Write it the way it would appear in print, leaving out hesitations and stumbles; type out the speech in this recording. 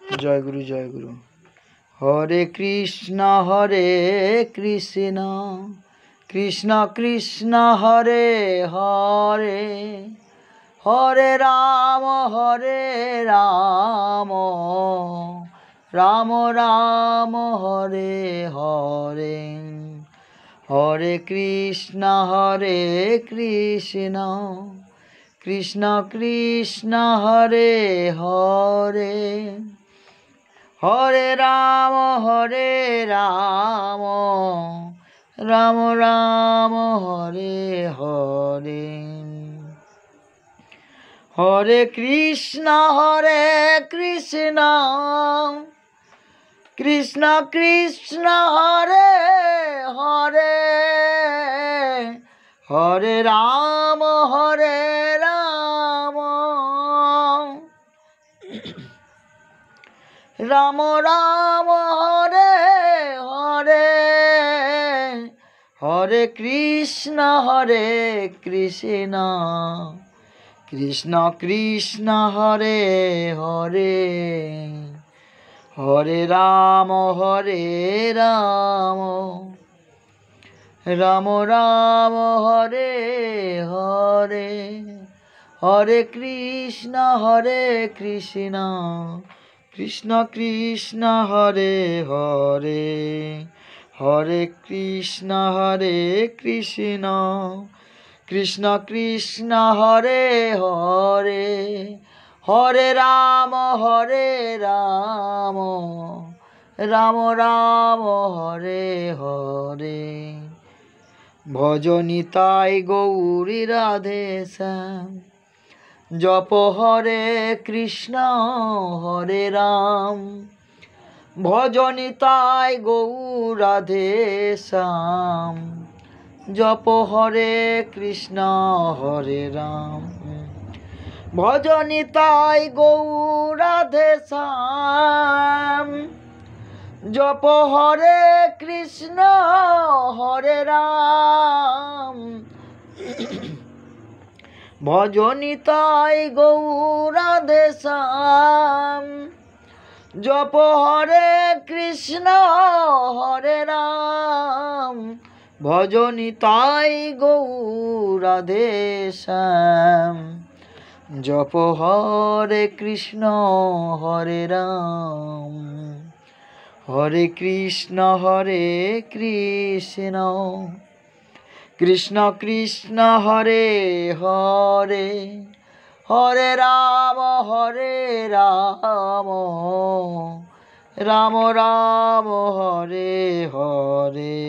জয় গুরু জয় গুরু। হরে কৃষ্ণ কৃষ্ণ কৃষ্ণ কৃষ্ণ হরে হরে, হরে রাম রাম রাম হরে হরে। হরে কৃষ্ণ কৃষ্ণ কৃষ্ণ কৃষ্ণ হরে হরে, হরে রাম রাম রাম হরে হরে। হরে কৃষ্ণ কৃষ্ণ কৃষ্ণ কৃষ্ণ হরে হরে, হরে রাম রাম রাম হরে হরে। হরে কৃষ্ণ কৃষ্ণ কৃষ্ণ কৃষ্ণ হরে হরে, হরে রাম রাম রাম হরে হরে। হরে কৃষ্ণ কৃষ্ণ কৃষ্ণ কৃষ্ণ হরে হরে, হরে কৃষ্ণ কৃষ্ণ কৃষ্ণ কৃষ্ণ হরে হরে, হরে রাম রাম রাম হরে হরে। ভজ নিতাই গৌরী রাধে শ্যাম, জপ হরে কৃষ্ণ হরে রাম। ভজ নিতাই গৌর রাধে শ্যাম, জপ হরে কৃষ্ণ হরে রাম। ভজ নিতাই গৌর রাধে শ্যাম, জপ হরে কৃষ্ণ হরে রাম। ভজ নিতাই গৌর রাধে শ্যাম, জপ হরে কৃষ্ণ হরে রাম। ভজ নিতাই গৌর রাধে শ্যাম, জপ হরে কৃষ্ণ হরে রাম। হরে কৃষ্ণ কৃষ্ণ কৃষ্ণ কৃষ্ণ হরে হরে, হরে রাম রাম রাম হরে হরে।